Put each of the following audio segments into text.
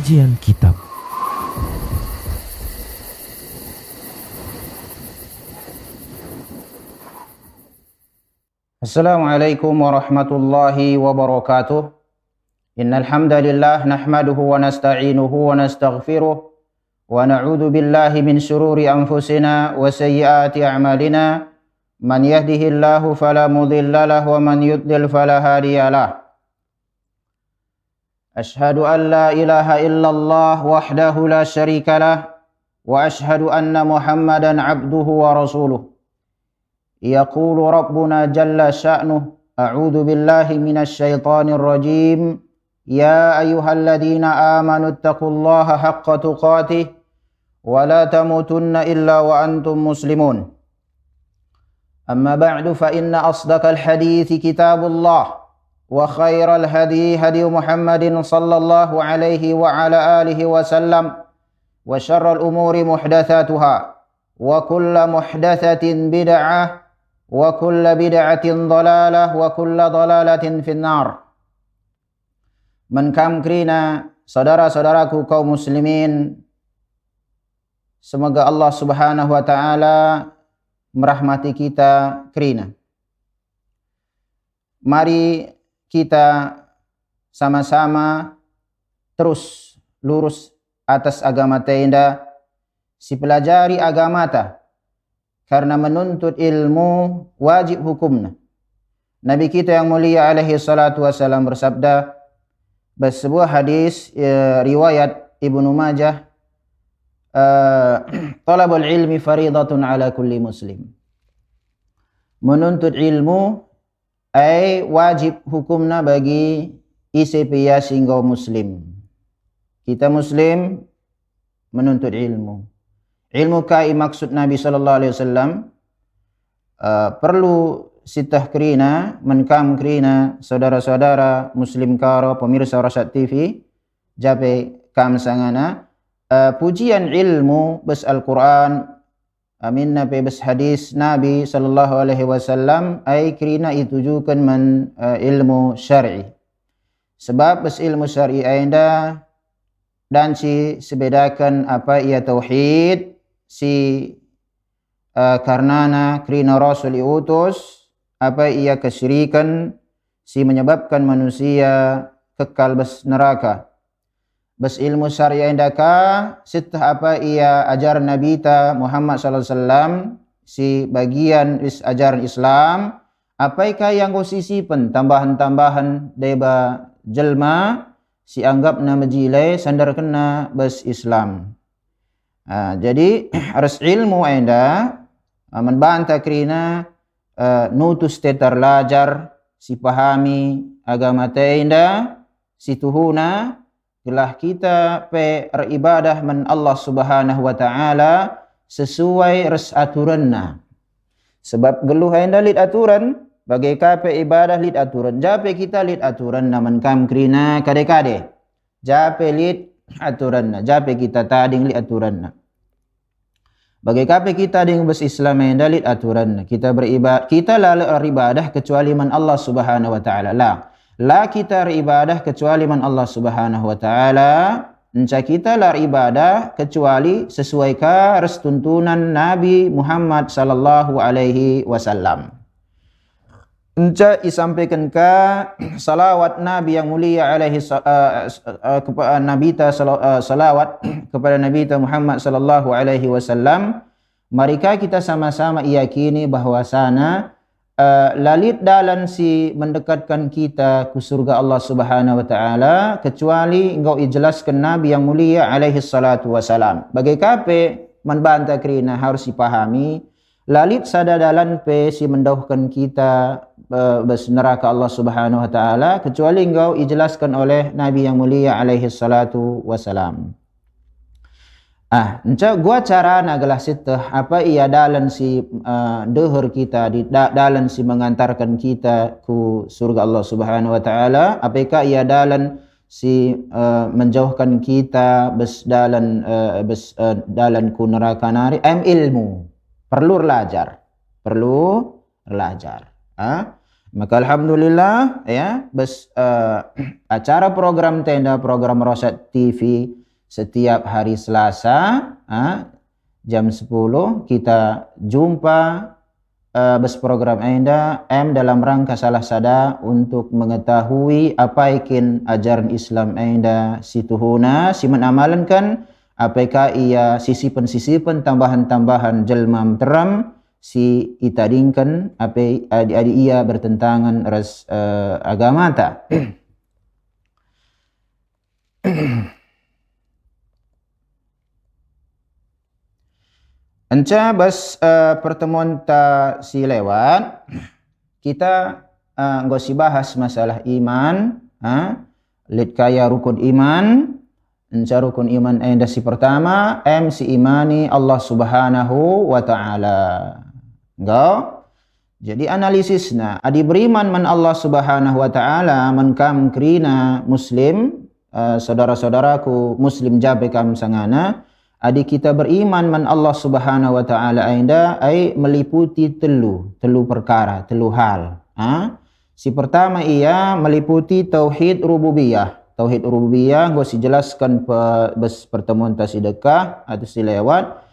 Kajian Kitab. Assalamualaikum warahmatullahi wabarakatuh. Innal hamdalillah nahmaduhu wa nasta'inuhu wa nastaghfiruh wa na'udzu billahi min shururi anfusina wa sayyiati a'malina. Man yahdihillahu fala mudilla lahu wa man yudlil fala hadiya lahu. Ashhadu an la ilaha illallah wahdahu la syarika lah wa ashhadu anna Muhammadan abduhu wa rasuluh. Yaqulu rabbuna jalla sya'nuh, a'udzu billahi minasy syaithanir rajim. Ya ayyuhalladzina amanu taqullaha haqqa tuqatih wa la tamutunna illa wa antum muslimun. Amma ba'du fa inna asdaqal hadithi kitabullah wa khairal hadi hadi Muhammadin sallallahu alaihi wa ala alihi wa sallam wa syarral umuri muhdatsatuha wa kullu muhdatsatin bid'ah wa kullu bid'atin dhalalah wa kullu dhalalatin finnar. Menkamkrina saudara-saudaraku kaum muslimin, semoga Allah Subhanahu wa taala merahmati kita krina. Mari kita sama-sama terus lurus atas agama tenda, si pelajari agama ta, karena menuntut ilmu wajib hukumna. Nabi kita yang mulia alaihi salatu wasalam bersabda, sebuah hadis riwayat Ibnu Majah, talabul ilmi faridatun ala kulli muslim. Menuntut ilmu ay wajib hukumna bagi isi pia singgo muslim. Kita muslim menuntut ilmu. Ilmu kai maksud Nabi sallallahu alaihi wasallam perlu sitah krina menkam krina saudara-saudara muslim karo pemirsa Rasyad TV jape kam sangana pujian ilmu bes Al-Quran aminna pe bes hadis Nabi sallallahu alaihi wasallam ai krina ditujukan men ilmu syar'i. Sebab bes ilmu syar'i ainda dan si sebedakan apa ia tauhid si karenana krina Rasul diutus apa ia kesyirikan si menyebabkan manusia kekal bes neraka. Bes ilmu syariah indaka sitah apa ia ajar Nabi ta Muhammad sallallahu alaihi wasallam si bagian ajaran Islam apaikah yang posisi pen tambahan-tambahan deba jelma si anggap nama jilai sandar kena bes Islam. Jadi harus ilmu anda membantah krina nutus tetar lajar si pahami agama tenda si tuhuna gelah kita pe beribadah men Allah Subhanahu wa taala sesuai res aturanna. Sebab geluh anda lid aturan bagai kape ibadah lid aturan. Jape kita lid aturan naman kam krina kade-kade. Jape lid aturanna, jape kita tading lid aturanna. Bagai kape kita ding bes Islam anda lid aturanna. Kita beribadah, kita la beribadah kecuali man Allah Subhanahu wa taala. La kita beribadah kecuali man Allah Subhanahu wa taala. Enca kita la ibadah kecuali sesuai ka res tuntunan Nabi Muhammad sallallahu alaihi wasallam. Enca isampaikan ka salawat Nabi yang mulia alaihi kepada Nabi ta salawat kepada Nabi ta Muhammad sallallahu alaihi wasallam. Mereka kita sama-sama yakini bahwasana lalit dalan si mendekatkan kita ke surga Allah Subhanahu wa taala kecuali engkau ijelaskan Nabi yang mulia alaihi salatu wasalam. Bagai kape membantah krina harus dipahami lalit sada dalan pe si mendauhkan kita bes neraka Allah Subhanahu wa taala kecuali engkau ijelaskan oleh Nabi yang mulia alaihi salatu wasalam. Enca gua cara nagalah sitah apa ia dalan si dehur kita di dalan si mengantarkan kita ku surga Allah Subhanahu wa taala, apakah ia dalan si menjauhkan kita bes dalan dalan ku neraka nari ilmu perlu belajar. Maka alhamdulillah ya bes acara program tenda program Rasyad TV setiap hari Selasa jam 10 kita jumpa bes program Anda dalam rangka salah sada untuk mengetahui apa ikin ajaran Islam Anda situhuna si menamalankan apakah ia sisipan-sisipan tambahan-tambahan jelma teram si itadingkan apa adi ia bertentangan ras agama ta. Anca bas pertemuan ta si lewat kita nggak si bahas masalah iman, lid kaya rukun iman. Anca rukun iman enda si pertama si imani Allah Subhanahu wa taala. Nggak? Jadi analisisna adi beriman man Allah Subhanahu wa taala man kam krina muslim saudara-saudaraku muslim jabe kam sangana. Adi kita beriman man Allah Subhanahu wa taala anda ai meliputi telu perkara, telu hal. Si pertama ia meliputi tauhid rububiyah. Tauhid rububiyah gua si jelaskan pertemuan ta si dekah atau si lewat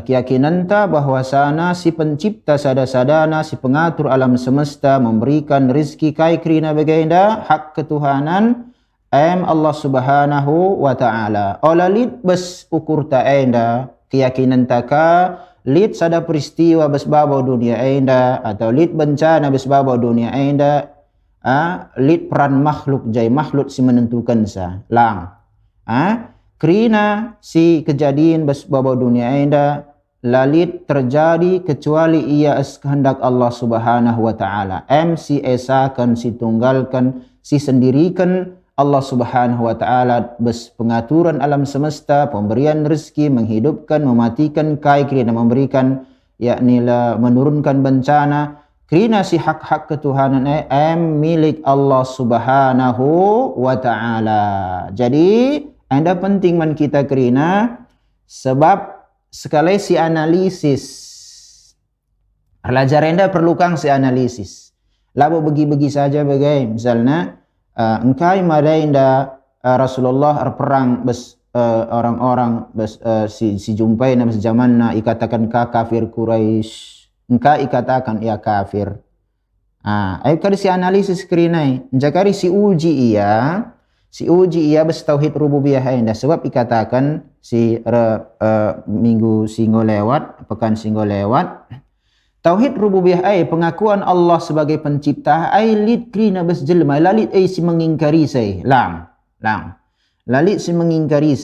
keyakinan ta bahwasana si pencipta sada-sadana si pengatur alam semesta memberikan rezeki kai krina bagenda hak ketuhanan Allah Subhanahu wa taala. Ola lid bes ukur ta enda keyakinan taka lid sada peristiwa bes babau dunia enda atau lid bencana bes babau dunia enda lid peran makhluk jai makhluk si menentukan sa lang krina si kejadian bes babau dunia enda lalit terjadi kecuali ia kehendak Allah Subhanahu wa taala si esakan si tunggalkan si sendirikan Allah Subhanahu wa taala bes pengaturan alam semesta, pemberian rezeki, menghidupkan, mematikan kai krina memberikan yakni menurunkan bencana krina si hak-hak ketuhanan milik Allah Subhanahu wa taala. Jadi anda penting man kita krina sebab sekali si analisis pelajar anda perlu kang si analisis. Labo begi-begi saja bagai misalnya engkai madainda Rasulullah perang bes orang-orang bes si jumpai nama zamanna ikatakan kafir Quraisy engkai ikatakan ia kafir ayo kali si analisis kerinai jakari si uji ia bes tauhid rububiyah anda sebab ikatakan si minggu singgo lewat pekan singgo lewat tauhid rububiyah pengakuan Allah sebagai pencipta lid krina bes jelma lalit si mengingkari lang lalit si mengingkari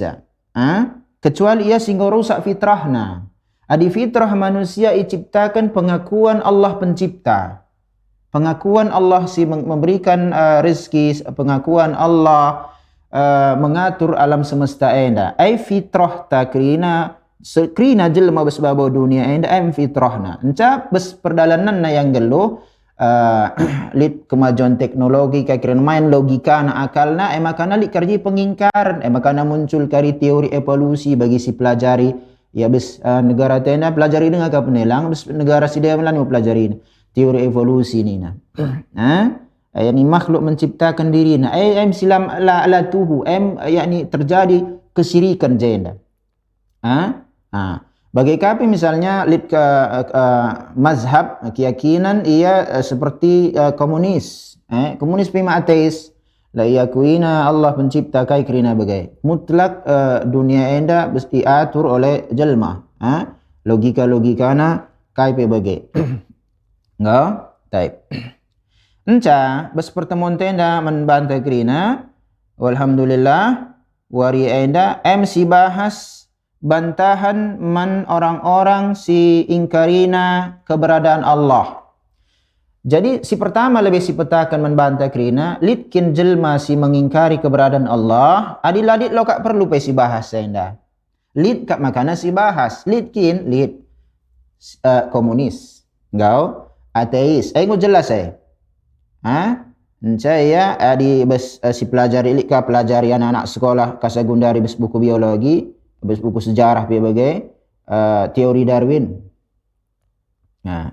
kecuali ia singgo rusak fitrahna adi fitrah manusia diciptakan pengakuan Allah pencipta pengakuan Allah si memberikan rezeki pengakuan Allah mengatur alam semesta enda fitrah takrina sekrina jelma bes babau dunia enda fitrahna enca bes perdalanan na yang geluh lid kemajuan teknologi kira main logika na akalna makana lid karji pengingkaran makana muncul kari teori evolusi bagi si pelajari ya bes negara tenda pelajari dengan ka penelang bes negara si dia melan pelajari teori evolusi ni na yakni makhluk menciptakan diri na silam la tuhu yakni terjadi kesirikan jenda bagi kami misalnya lid ke mazhab keyakinan ia seperti komunis komunis pima ateis la yakuina Allah pencipta kai krina bagai mutlak dunia enda mesti diatur oleh jelma logika-logikana kai pe bagai enggak type enca bes pertemuan tenda membantai krina walhamdulillah wari enda si bahas bantahan man orang-orang si ingkarina keberadaan Allah. Jadi si pertama lebih si petakan membantah krina litkin jelma si mengingkari keberadaan Allah adi ladit lo kak perlu pe si bahas enda. Lit kak makana si bahas litkin komunis engkau ateis ngo jelas saya adi bes si pelajari lit ka pelajari anak-anak sekolah kasagundari bes buku biologi bes buku sejarah sebagai teori Darwin.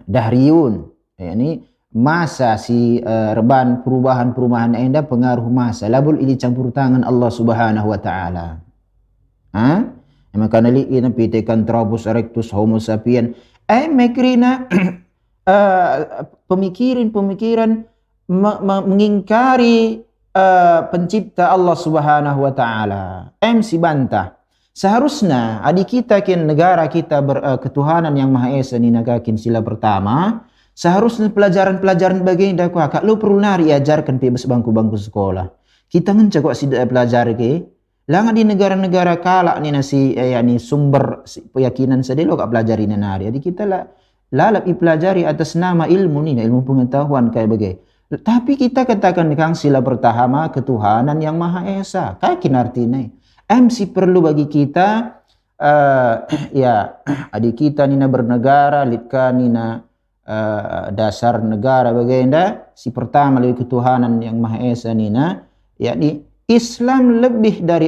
Dahriyun ini masa si reban perubahan enda pengaruh masa labul ini campur tangan Allah Subhanahu wa taala. Maka nali ina Pithecanthropus erectus Homo sapien. Mekrina pemikiran mengingkari pencipta Allah Subhanahu wa taala. Si bantah. Seharusnya adik kita kin negara kita ketuhanan yang Maha Esa ni nagakin sila pertama. Seharusnya pelajaran-pelajaran baginda ku akak lu perlu nari ajarkan pi bangku-bangku sekolah. Kita ngencak kok sida pelajar ke. Langan di negara-negara kala ni nasi yani sumber keyakinan sedelo kak pelajari nari. Jadi kita lalap pelajari atas nama ilmu ni, ilmu pengetahuan kayak bagai. Tapi kita katakan kang sila pertama ketuhanan yang Maha Esa. Kakin artinya. MC perlu bagi kita ya adik kita nina bernegara litka nina dasar negara baginda si pertama lebih ketuhanan yang Maha Esa nina yakni Islam lebih dari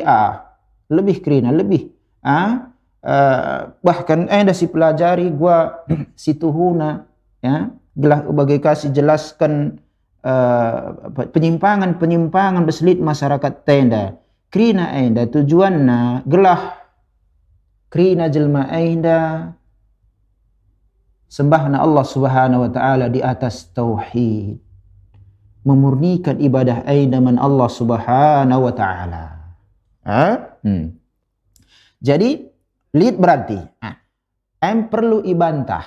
lebih kerina lebih bahkan ada si pelajari gua si tuhuna ya gelah bagai kasih jelaskan penyimpangan berselit masyarakat tenda krina enda tujuanna gelah krina jelma enda sembahna Allah Subhanahu wa taala di atas tauhid, memurnikan ibadah enda man Allah Subhanahu wa taala. Jadi lid berarti perlu ibantah.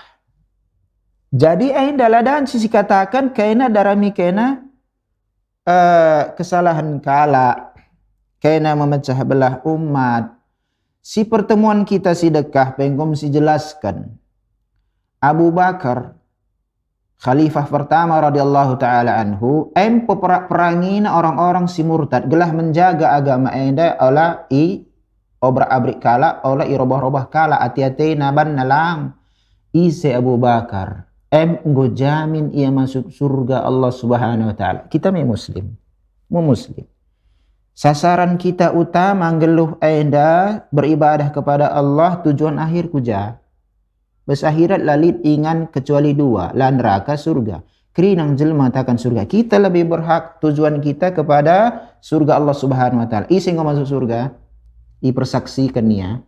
Jadi enda ladan sisi katakan kena darami kena kesalahan kala kena memecah belah umat. Si pertemuan kita sedekah pengkom si jelaskan Abu Bakar Khalifah pertama radhiyallahu taala anhu peperangina orang-orang si murtad gelah menjaga agama enda ola obra abrik kala ola robah-robah kala hati-hati naban nalang ise Abu Bakar nggo jamin ia masuk surga Allah Subhanahu wa taala. Kita muslim sasaran kita utama ngeluh enda beribadah kepada Allah tujuan akhir kuja bes akhirat lalit ingan kecuali dua la neraka surga kerinang jelma takkan surga. Kita lebih berhak tujuan kita kepada surga Allah Subhanahu wa taala. Isi ngau masuk surga dipersaksikan nia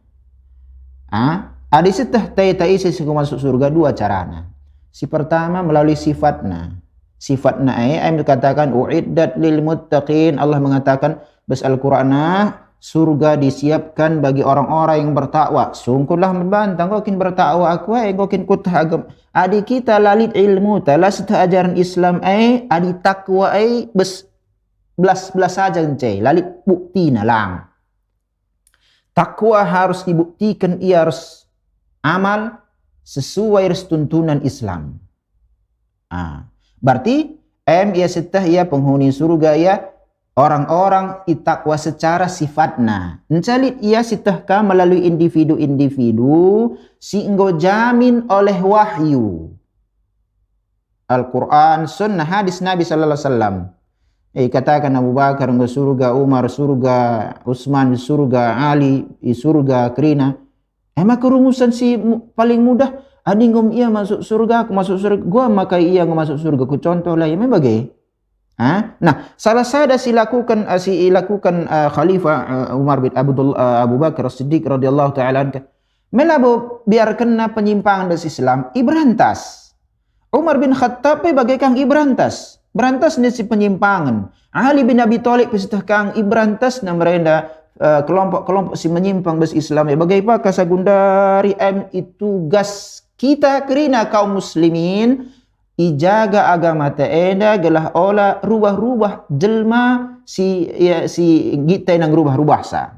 adi setah ta isi ngau masuk surga dua carana. Si pertama melalui sifatna dikatakan uiddat lil muttaqin. Allah mengatakan bes Al-Qur'ana surga disiapkan bagi orang-orang yang bertakwa. Sungguhlah membantang kau kin bertakwa aku kau kin kutah agam. Adi kita lalit ilmu tala setah ajaran Islam adi takwa belas saja encai lalit bukti nalang. Takwa harus dibuktikan ia harus amal sesuai tuntunan Islam. Berarti ia setah ia penghuni surga ya orang-orang itakwa secara sifatna. Encalit ia sitahka melalui individu-individu sehingga jamin oleh wahyu. Al-Quran, sunnah, hadis Nabi sallallahu alaihi wasallam. Katakan Abu Bakar ke surga, Umar surga, Utsman surga, Ali surga, kerina. Maka rumusan si paling mudah. Adi ngom ia masuk surga, aku masuk surga. Gua maka ia masuk surga. Ku contoh lah, memang bagai. Nah, salah sada silakukan Khalifah Umar bin Abu Bakar As-Siddiq radhiyallahu taala anhu. Melabo biar kena penyimpangan dari Islam, iberantas. Umar bin Khattab bagaikan iberantas. Berantas ni si penyimpangan. Ali bin Abi Thalib pesitah kang iberantas na merenda kelompok-kelompok si menyimpang dari Islam. Bagaimana kasagundari itu gas kita kerina kaum muslimin ijaga agama taenda gelah ola rubah-rubah jelma si kita nang rubah-rubah sa.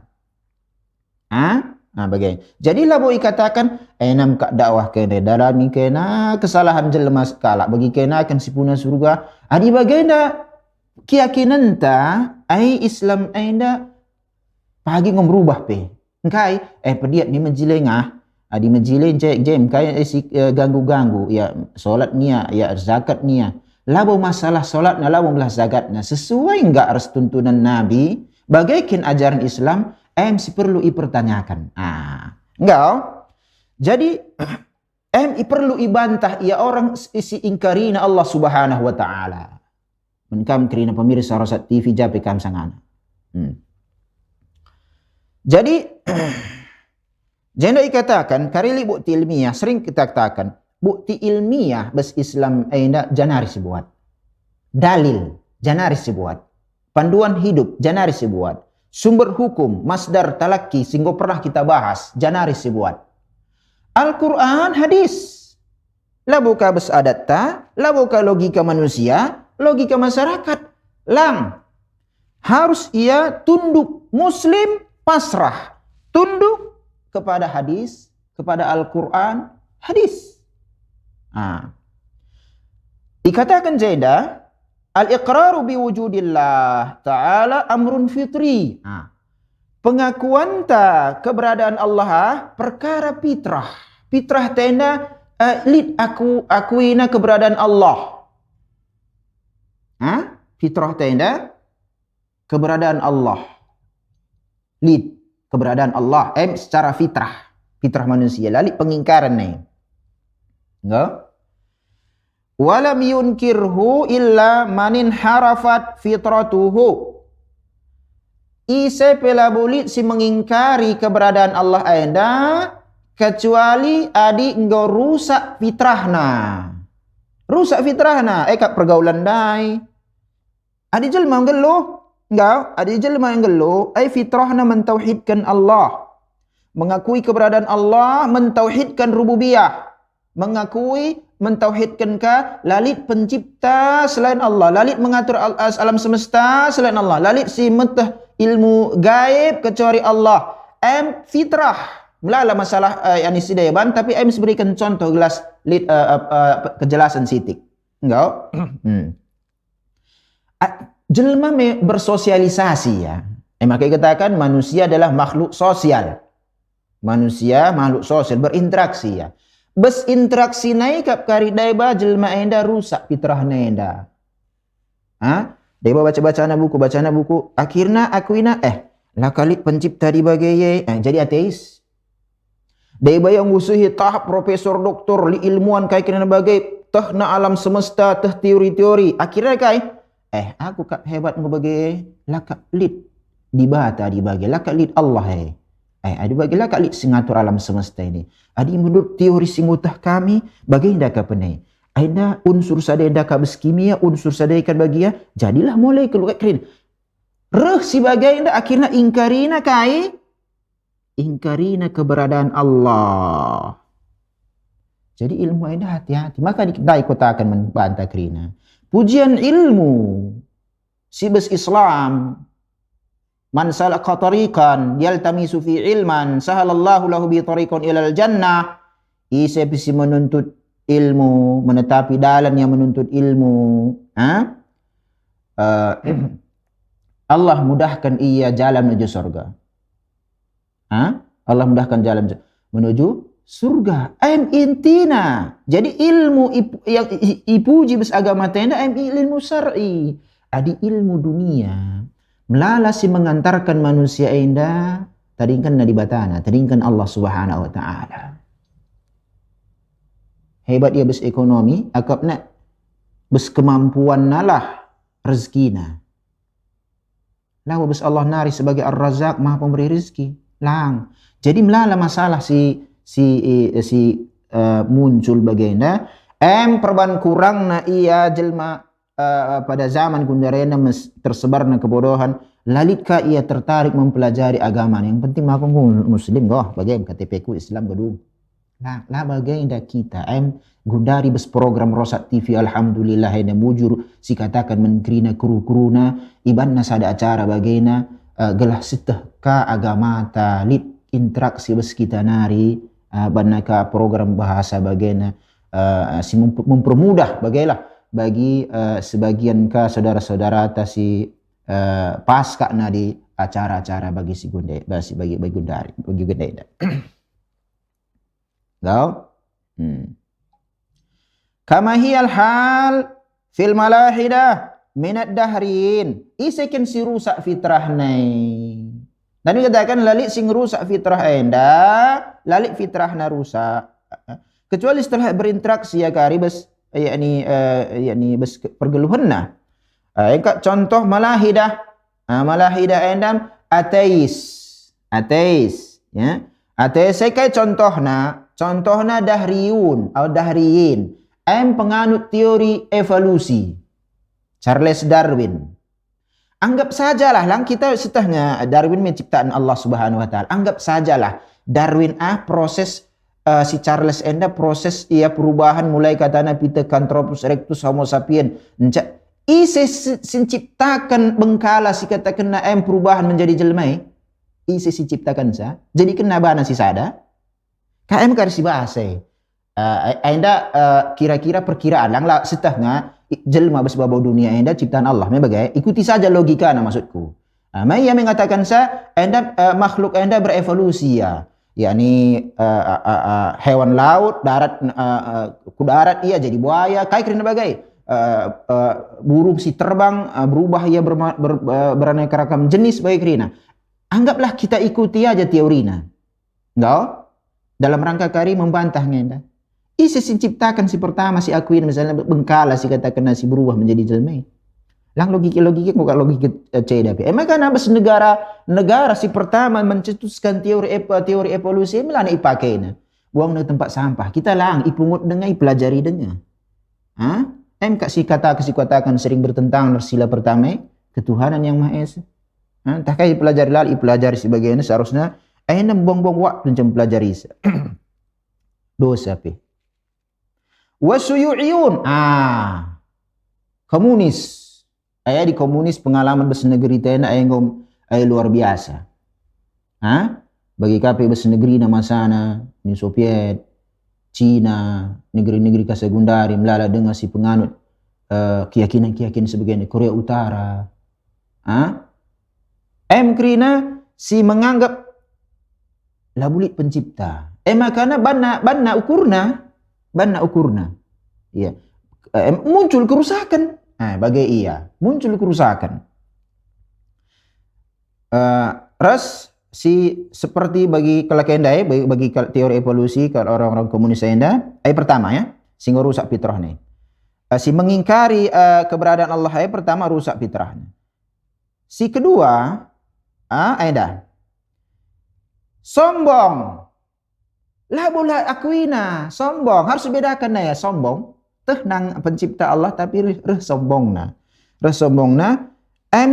Bagaimana? Jadi labo ikatakan enam kak dakwah kena dalami kena kesalahan jelma skala bagi kena akan sipuna surga. Adi bagaimana keyakinan ta Islam enda pagi ngom rubah pe. Engkai pediat ni menjilengah adi menjileng cek jem kaya ganggu-ganggu ya solat nia ya zakat nia labo masalah solat na labo belah zakat na sesuai enggak harus tuntunan Nabi bagaikan ajaran Islam si perlu dipertanyakan enggak jadi perlu ibantah ia orang isi ingkarina Allah Subhanahu wa taala menkam kerina pemirsa Rosat TV jape kam sangana Jadi jenda dikatakan karili bukti ilmiah, sering kita katakan bukti ilmiah bas Islam ainda janari sebuat. Dalil janari sebuat. Panduan hidup janari sebuat. Sumber hukum, masdar talaki sehingga pernah kita bahas janari sebuat. Al-Quran hadis. Labuka bas adat ta, labuka logika manusia, logika masyarakat. Lang. Harus ia tunduk, muslim pasrah. Tunduk kepada hadis, kepada Al-Quran, hadis. Dikatakan Jaidah, al-iqraru biwujudillah ta'ala amrun fitri. Pengakuan ta keberadaan Allah perkara fitrah. Fitrah tenda akuina keberadaan Allah. Fitrah tenda keberadaan Allah. Lid keberadaan Allah. Secara fitrah. Fitrah manusia. Lalu pengingkaran ni. Enggak? Walam yunkirhu illa manin harafat fitratuhu. Ise pelabulit si mengingkari keberadaan Allah anda kecuali adi engkau rusak fitrahna. Rusak fitrahna. Kat pergaulan dai. Adi jelma ngelo. Enggak, adi jelma yang gelo. Fitrahna mentauhidkan Allah. Mengakui keberadaan Allah, mentauhidkan rububiyah. Mengakui, mentauhidkan lalit pencipta selain Allah, lalit mengatur alam semesta selain Allah, lalit si metah ilmu gaib kecuali Allah. Fitrah melala masalah yang isidayaban, tapi berikan contoh gelas kejelasan sitik. Enggak? Jelma bersosialisasi ya. Makanya katakan manusia adalah makhluk sosial. Manusia makhluk sosial berinteraksi ya. Bes interaksi naik kap kari daiba jelma enda rusak fitrah enda. Daiba baca buku, akhirnya akuina lah kali pencipta di bagai jadi ateis. Daiba yang usuhi tahap profesor doktor li ilmuwan kai kena bagai teh na alam semesta teh teori-teori. Akhirnya kai aku kap hebat bagai lakak lid dibata di bagai lakak lid Allah adi bagilah kali singatur alam semesta ini. Adi menurut teori singutah kami, bagaimana ka penai? Aina unsur sadaya ka kimia, unsur sadaya kan bagia, jadilah mulai keluar keren. Reh si bagaimana akhirnya ingkarina keberadaan Allah. Jadi ilmu aina hati-hati. Maka kita akan membantah kerina. Pujian ilmu sibes Islam. Man salaka tariqan yaltamisu fi ilman sahalallahu lahu bi tariqan ilal jannah. Isa bisa menuntut ilmu, menetapi dalan yang menuntut ilmu. Allah mudahkan ia jalan menuju surga. Allah mudahkan jalan menuju surga. Intina. Jadi ilmu yang ipuji bes agama tenda ilmu syar'i. Adi ilmu dunia. Melala si mengantarkan manusia indah tadingkan na di batana, tadingkan Allah Subhanahu wa taala. Hebat dia bes ekonomi, akap nak bes kemampuan nalah rezekina. Lawa bes Allah nari sebagai Ar-Razzaq, Maha pemberi rezeki. Lang. Jadi melala masalah si muncul bagaimana perban kurang na ia jelma pada zaman kundarena tersebarna kebodohan, lalitkah ia tertarik mempelajari agama. Yang penting aku muslim bagaimana KTP ku Islam gedung. Lah bagaimana kita gundari bes program Rosat TV alhamdulillah ena mujur si katakan menkrina kru-kruna ibanna sada acara bagaimana gelah sitah ka agama ta lit interaksi bes kita nari banna ka program bahasa bagaimana si mempermudah bagaimana bagi sebagian ka saudara-saudara tasi pasca na di acara-acara bagi si gunde bagi gundari bagi gunde. Kama hiyal hal fil malahidah minad dahrin. Isekin si rusak fitrah nai. Dan dikatakan lalik sing rusak fitrah enda, lalik fitrah na rusak. Kecuali setelah berinteraksi ya kari bes yakni bes pergeluhanna. Contoh malahidah. Malahidah endam ateis. Ateis, ya. Ateis saya kayak contohna dahriyun atau dahriyin. Penganut teori evolusi. Charles Darwin. Anggap sajalah kita setengah Darwin menciptaan Allah Subhanahu wa taala. Anggap sajalah Darwin proses si Charles enda proses perubahan mulai katana Pithecanthropus erectus Homo sapien. Ciptakan bengkala si katakan perubahan menjadi jelmai. Si ciptakan sa. Jadi kena bana si sada. KM karsi bahasa. Anda kira-kira perkiraan lang lah setengah jelma bersebab dunia anda ciptaan Allah. Memang ikuti saja logika maksudku. Yang mengatakan sa anda makhluk anda berevolusi ya. yakni hewan laut, darat, darat ia jadi buaya, kai kerana bagai burung si terbang berubah ia beraneka ragam jenis bagai kerana. Anggaplah kita ikuti aja teorinya. Enggak? Dalam rangka kari membantah ngenda. Isi si ciptakan si pertama si akuin misalnya bengkala si katakan si berubah menjadi jelmai. Lang logika bukan logika CDP. Emang kan habis negara si pertama mencetuskan teori evolusi melana ipakainya. Buang di tempat sampah. Kita lang ipungut dengan ipelajari dengan. Si katakan sering bertentangan sila pertama ketuhanan yang Maha Esa. Tak kaya ipelajari sebagainya seharusnya buang-buang waktu macam pelajari. Dosa pi. Wasuyu'iyun. Komunis. Di komunis pengalaman bersnegeri tena luar biasa. Bagi KP bersnegeri nama sana, Uni Soviet, Cina, negeri-negeri kasegundari melala dengan si penganut keyakinan sebagainya, Korea Utara. Krina si menganggap labulit pencipta. Makana banna ukurna. Iya. Muncul kerusakan. Bagai ia muncul kerusakan. Seperti bagi kelakendai bagi teori evolusi kalau orang-orang komunis enda, pertama ya, sehingga rusak fitrah nih. Si mengingkari keberadaan Allah pertama rusak fitrahnya. Si kedua, sombong. Lah boleh akuina sombong, harus bedakan ya sombong. Nang pencipta Allah tapi sombongna.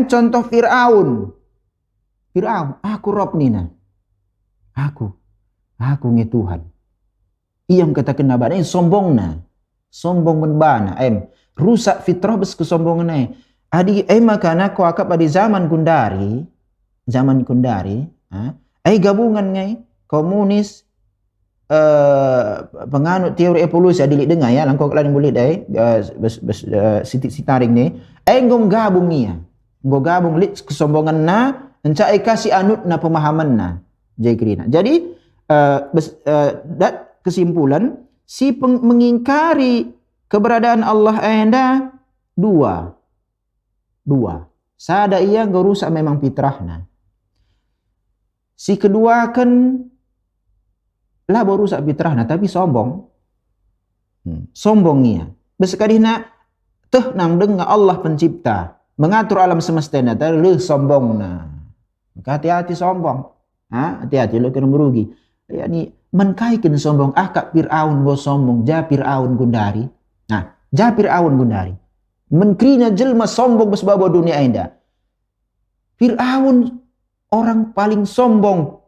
Contoh Fir'aun, aku Rob nina. Aku nge Tuhan. Ia katakan nabana sombongna. Sombong menbana. Rusak fitrah bes kesombongan makana ko akap di zaman kundari, gabungan ngai komunis penganut teori evolusi adilik dengar ya langkau kalian boleh sitaring ni ngom gabung lit kesombongan na encai kasih anut na pemahaman na jadi kesimpulan si mengingkari keberadaan Allah dua sada ia ngerusak memang fitrahna. Si kedua kan lah baru rusak fitrahna tapi sombong. Sombongnya. Besekadihna nang dengar Allah pencipta mengatur alam semesta na tapi sombongna. Maka hati-hati sombong. Hati-hati lo kena merugi. Yani menkaikan sombong kak Fir'aun go sombong ja Fir'aun gundari. Ja Fir'aun gundari. Menkrina jelma sombong besbabo dunia enda. Fir'aun orang paling sombong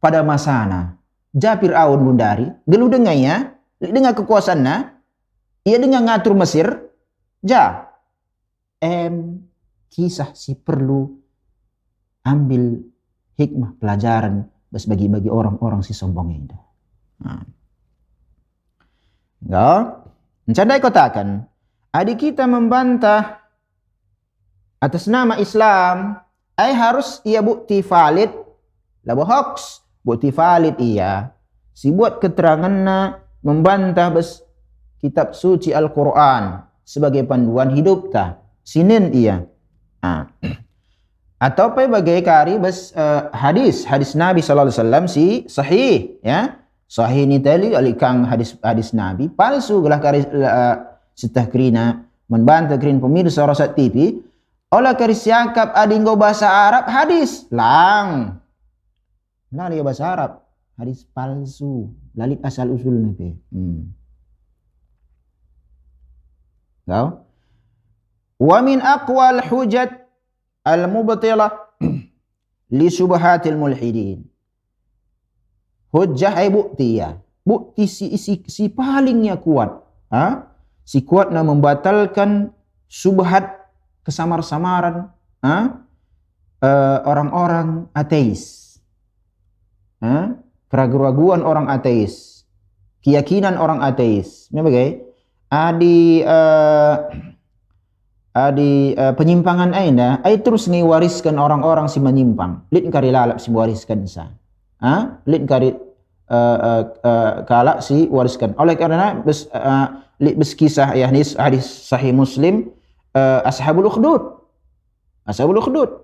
pada masana. Ja Fir'aun gundari, gelu dengannya, dengan kekuasaannya, ia dengan ngatur Mesir, kisah si perlu ambil hikmah pelajaran bagi orang-orang si sombong ini. Mencandai kotakan, adik kita membantah atas nama Islam, harus ia bukti valid, labo hoax. Bukti valid ia. Si buat keterangannya membantah kitab suci Al-Quran sebagai panduan hidup ta. Sinin ia. Atau bagai kari hadis Nabi SAW si sahih ya. Sahih ni tadi alikang hadis Nabi palsu gelah kari setah kerina membantah kerin pemirsa Rosat TV. Olah kari siakap adinggo bahasa Arab hadis lang. Lali bahasa Arab. Hadis palsu. Lalit asal usulnya pe. Tahu? Wa min aqwal hujat al-mubtilah li syubhatil mulhidin. Hujjah ay bukti ya. Bukti si palingnya kuat. Si kuat na membatalkan subhat kesamar-samaran orang-orang ateis. Keraguan-raguan orang ateis. Keyakinan orang ateis. Memang adi penyimpangan aina ai terus ngiwariskan orang-orang si menyimpang. Lid kari lalap si wariskan sa. Lid kari kalak si wariskan. Oleh karena kisah ya hadis sahih Muslim ashabul ukhdud. Ashabul ukhdud.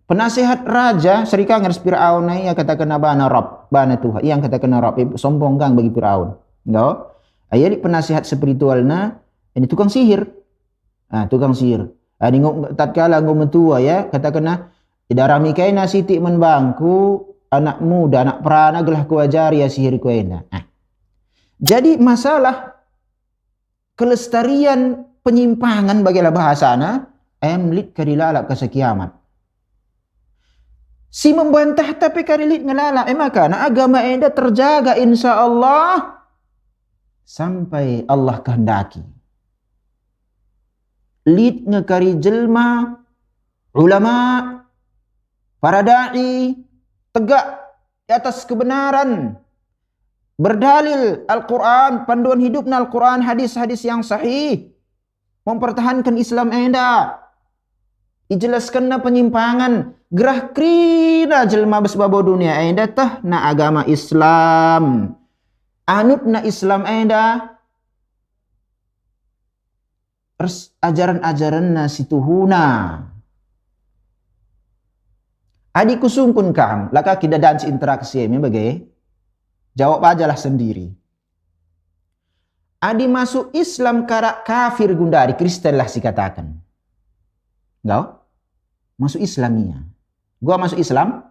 Penasihat raja serika ngers Firaun ya katakan bana Rabb, bana Tuhan. Yang katakan Rabb sombong kang bagi Firaun. Enggak? Aya penasihat spiritualna ini tukang sihir. Tukang sihir. Ini tatkala ngomong tua ya katakan idarami kaina siti menbangku anak muda anak perana gelah ku ajari ya sihir ku ena. Jadi masalah kelestarian penyimpangan bagilah bahasana emlit kadilalap ke kiamat. Si membantah tapi karilit ngelala. Maka agama enda terjaga insya Allah sampai Allah kehendaki. Lid ngekari jelma, ulama, para da'i, tegak di atas kebenaran. Berdalil Al-Quran, panduan hidupna Al-Quran, hadis-hadis yang sahih. Mempertahankan Islam enda. Ijelaskanna penyimpangan. Gerah krina jelma besbabo dunia enda tah na agama Islam. Anut na Islam enda. Ajaran-ajaran na situhuna. Adi kusungkun kam. Laka kidadaan si interaksi ini bagai. Jawab aja lah sendiri. Adi masuk Islam kara kafir gundari. Kristen lah si katakan. Enggak? Masuk Islamnya. Gua masuk Islam,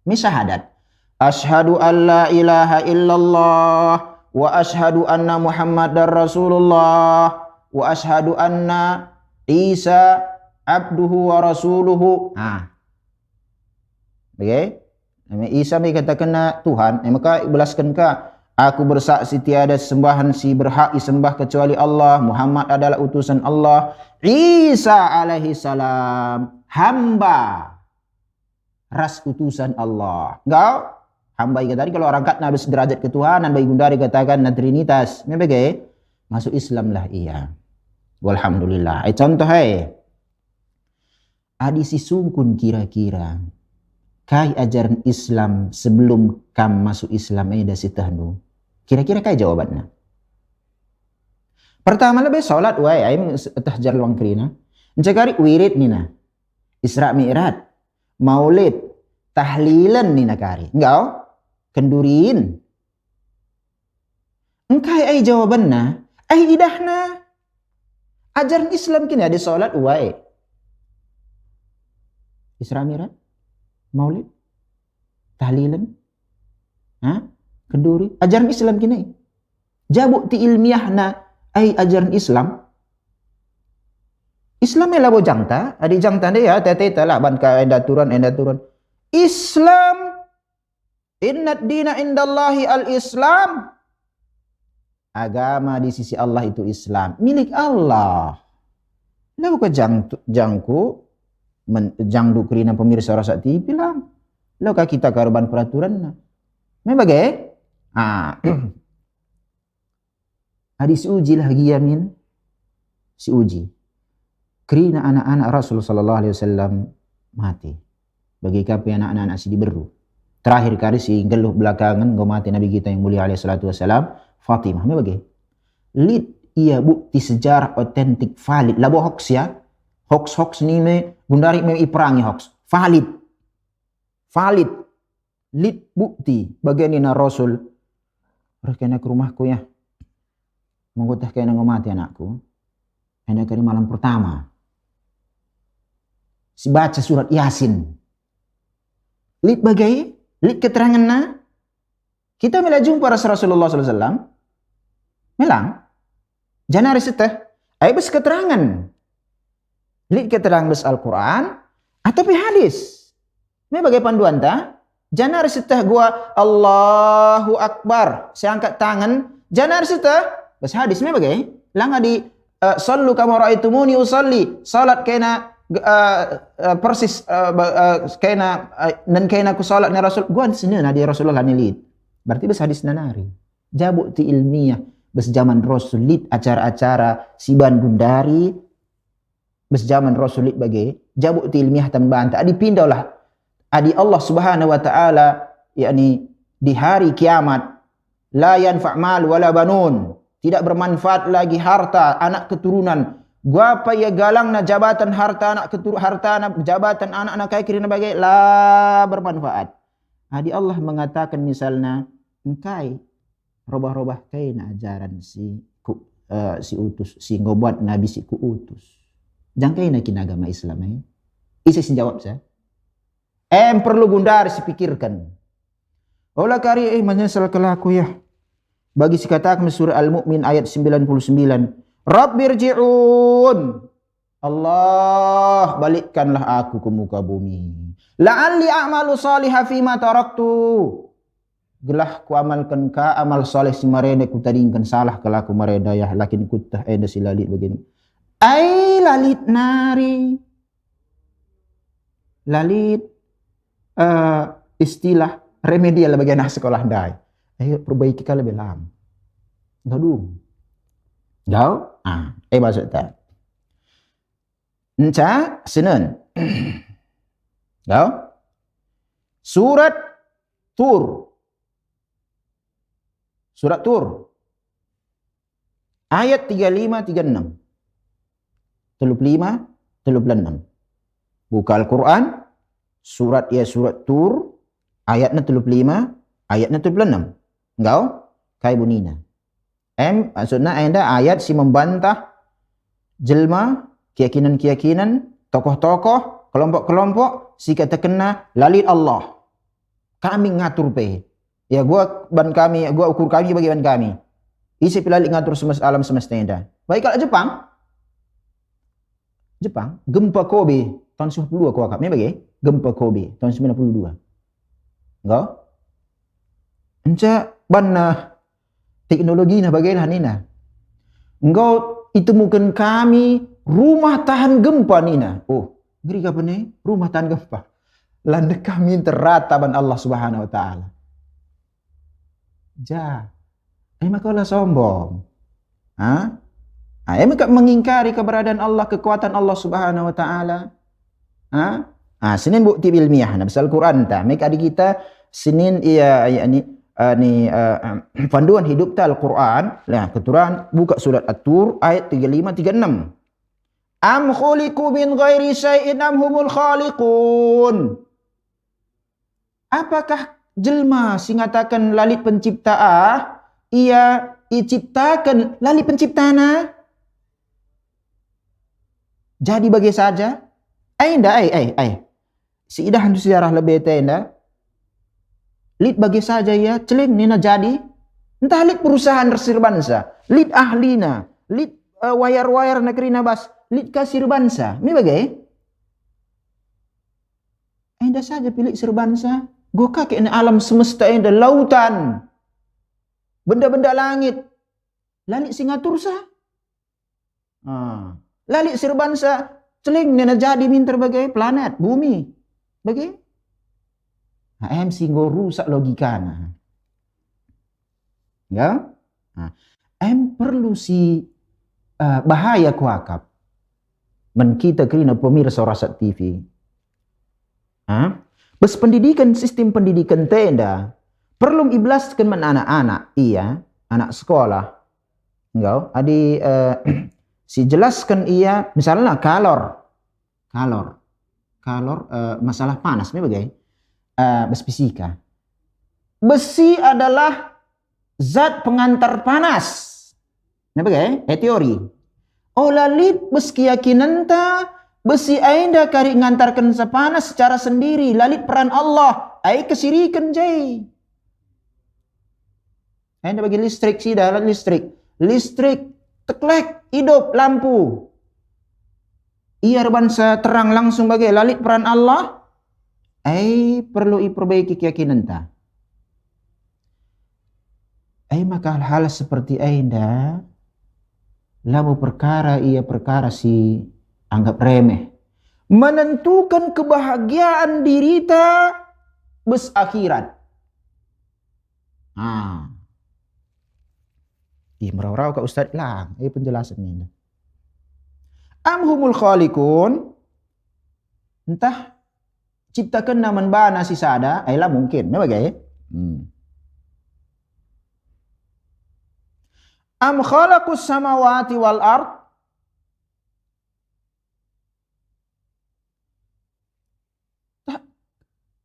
misyahadat. Asyhadu an la ilaha illallah wa asyhadu anna Muhammadar Rasulullah wa asyhadu anna Isa abduhu wa rasuluhu. Oke. Isa mai katakan Tuhan, maka belaskan ka aku bersaksi tiada sembahan si berhak disembah kecuali Allah, Muhammad adalah utusan Allah, Isa alaihi salam hamba ras utusan Allah. Enggak? Hamba ikat tadi kalau orang kat habis derajat ketuhanan bagi gundari katakan na trinitas. Memang masuk Islam lah iya. Walhamdulillah. Contoh adi si sungkun kira-kira kai ajaran Islam sebelum kam masuk Islam dah sitahnu. Kira-kira kai jawabannya? Pertama lebih salat wae aim tahjar luang krina. Encakari wirid nina. Isra Mi'raj, Maulid, tahlilan nina kari. Enggak? Kendurin. Engkai ai jawabanna, ai idahna. Ajaran Islam kini ada salat wae. Isra Mi'raj, Maulid, tahlilan, kenduri. Ajaran Islam kini. Jabuk ti ilmiahna ai ajaran Islam. Islam ela bojang ta, adi jang ta ya tete lah ban ka enda turun. Islam innad dina indallahi al-Islam. Agama di sisi Allah itu Islam, milik Allah. Lalu ke jangku jangdu kerina pemirsa rasa TV lah. Lalu ke kita karuban peraturan. Memang adi si uji lah giyamin. Si uji. Kerina anak-anak Rasul sallallahu alaihi wasallam mati. Bagi kapi anak-anak si diberu. Terakhir kali si geluh belakangan mati Nabi kita yang mulia alaihi salatu wasallam Fatimah. Memang lid ia bukti sejarah otentik valid. Labo hoax ya. Hoax ni gundari iperangi hoax. Valid. Lid bukti bagian ini Rasul. Kena ke rumahku ya. Menggotah kena ngomati anakku. Hendak dari malam pertama. Si baca surat Yasin. Lid bagai, lid keterangan na. Kita mela jumpa Rasulullah SAW. Melang. Janari seteh. Ay bes keterangan. Lid keterangan bes Al-Quran. Atau hadis. Me bagai panduan ta. Janari seteh gua Allahu Akbar. Saya angkat tangan. Janari seteh. Bes hadis me bagai. Langa di sallu kama ra'aitumuni usalli. Salat kena persis kena dan kena ku salat ni Rasul. Gua sini na di Rasulullah ni lid. Berarti bes hadis nanari. Jabuk ti ilmiah. Bes zaman Rasul lid acara-acara siban gundari. Bes zaman Rasul lid bagai. Jabuk ti ilmiah tambahan. Tak dipindah lah. Adi Allah Subhanahu wa taala yakni di hari kiamat la yanfa' mal wala banun, tidak bermanfaat lagi harta anak keturunan. Gua apa ya galang na jabatan harta anak harta anak jabatan anak kai kirina bagai la bermanfaat. Adi Allah mengatakan misalnya engkai robah-robah kaina ajaran si utus si ngobat nabi si ku utus. Jangkai na kinagama Islam isi jawab saya. Perlu gundar dipikirkan. Olah kari menyesal kelaku ya. Bagi si katakan surah Al-Mu'min ayat 99. Rabbirji'un. Allah balikkanlah aku ke muka bumi. La'alli a'malu salihah fima taraktu. Gelah ku amalkan ka amal salih si mareda ku tadingkan salah kelaku mareda ya lakin kutah eda si lalit begini. Ai lalit nari. Lalit istilah remedial bagian sekolah dai. Ayo perbaiki kalau belam. Enggak dong. Gau? Maksud tak. Enca Senin. Gau? Surat Tur. Surat Tur. Ayat 35 36. 35 36. Buka Al-Quran. Surat Tur ayatnya 35 ayatnya 36. Engkau kai bunina. Maksudnya anda ayat si membantah jelma keyakinan-keyakinan tokoh-tokoh kelompok-kelompok si kata kena lalit Allah. Kami ngatur pe. Ya gua ukur kami bagi ban kami. Isi pilalik ngatur alam semesta anda. Baik kalau Jepang gempa Kobe tahun 92 aku akap. Ini bagi gempa Kobe tahun 92. Enggak? Encak banna teknologi na bagaimana nina. Engkau itemukan kami rumah tahan gempa nina. Oh, ngeri apa nih? Rumah tahan gempa. Landa kami terrata ban Allah Subhanahu wa taala. Maka Allah sombong. Mereka mengingkari keberadaan Allah, kekuatan Allah Subhanahu wa taala. Senin bukti ilmiah na pasal Quran ta. Mereka adik kita Senin panduan hidup ta Al-Quran. Nah, keturunan buka surat At-Tur ayat 35 36. Am khuliqu min ghairi syai'in am humul khaliqun. Apakah jelma sing ngatakan lalit pencipta ia diciptakan lalit penciptana? Jadi bagi saja. Si idah hantu sejarah lebih tenda. Lid bagi saja ya, celing nina jadi. Entah lid perusahaan sirbansa, lid ahlina, lid wayar-wayar negeri nabas, lid kasir bansa. Ini bagai. Enda saja pilih sirbansa. Goka ke alam semesta enda lautan. Benda-benda langit. Lalit singatur sa. Lalit sirbansa. Celing nena jadi minter bagai planet, bumi. Bagai. Singgo rusak logikana. Ya? Perlu si bahaya kuakap. Men kita kerina pemirsa Rasat TV. Bes pendidikan, sistem pendidikan tenda. Perlu iblaskan men anak-anak. Iya, anak sekolah. Enggak, si jelaskan iya, misalnya kalor, masalah panas, ini bagai bes fisika. Besi adalah zat pengantar panas, ini bagai teori. Lalit bes keyakinan ta, besi ainda kari ngantarkan sepanas secara sendiri, lalit peran Allah Ai kesirikan jai. Anda bagi listrik sih dah listrik. Listrik teklek hidup lampu. Ia bansa terang langsung bagi lalit peran Allah. Ai perlu diperbaiki keyakinan ta. Ai maka hal-hal seperti Anda lamu perkara ia perkara si anggap remeh. Menentukan kebahagiaan diri ta bes akhirat. Merau-rau ke Ustaz lang, penjelasannya. Amhumul khaliqun, entah ciptakan naman ba nasi sada, lah mungkin, bagai. Am khalaqus samawati wal ard,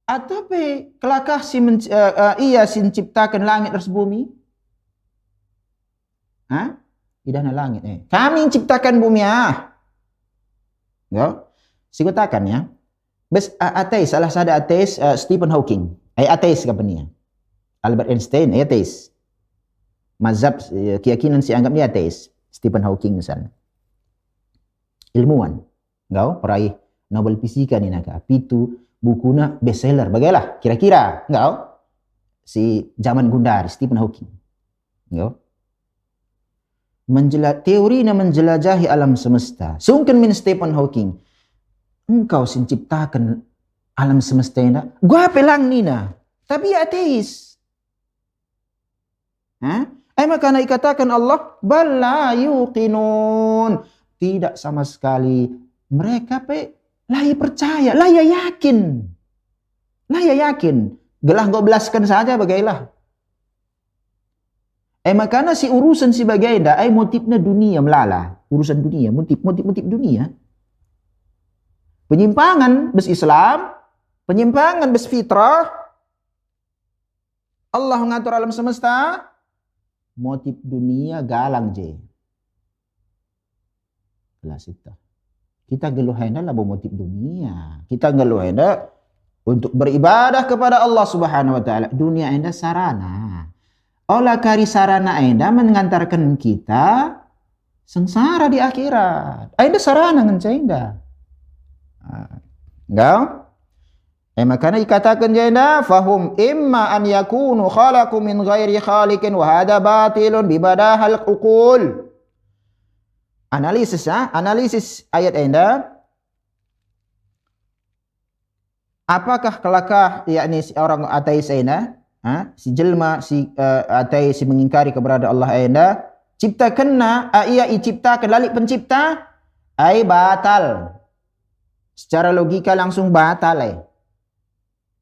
atau kelakah ia ciptakan langit dan bumi? Tidak ada langit. Kami ciptakan bumi Ya, sikutakan ya. Bes ateis, salah satu ateis Stephen Hawking. Ateis kapanya. Albert Einstein ateis. Mazhab keyakinan si anggap dia ateis. Stephen Hawking misalnya. Ilmuwan. Peraih Nobel Fisika ni naga. Pitu bukuna bestseller. Bagailah kira-kira. Si zaman gundar Stephen Hawking. Teorinya menjelajahi alam semesta. Sungken min Stephen Hawking. Engkau ciptakan alam semesta ini. Gua pelang nina. Tapi ateis. Maka dikatakan Allah bala yuqinun. Tidak sama sekali. Mereka laya percaya, laya yakin. Gelah goblaskan saja bagailah. Makanya si urusan si bagainda motifnya dunia melala. Urusan dunia, motif dunia. Penyimpangan bes Islam, penyimpangan bes fitrah. Allah mengatur alam semesta, motif dunia galang je. Kelas itu. Kita geluhenda lah motif dunia. Kita geluhenda untuk beribadah kepada Allah Subhanahu wa taala. Dunia enda sarana. Olah kari sarana enda mengantarkan kita sengsara di akhirat. Enda sarana ngan enda. Makanya dikatakan jenda fahum imma an yakunu khalaqu min ghairi khaliqin wa hada batilun bibadahal uqul. Analisis ayat enda. Apakah kelakah yakni orang ateis enda? Si jelma si ateis si mengingkari keberadaan Allah enda ciptakanna ia ciptakan lalik pencipta batal secara logika langsung batal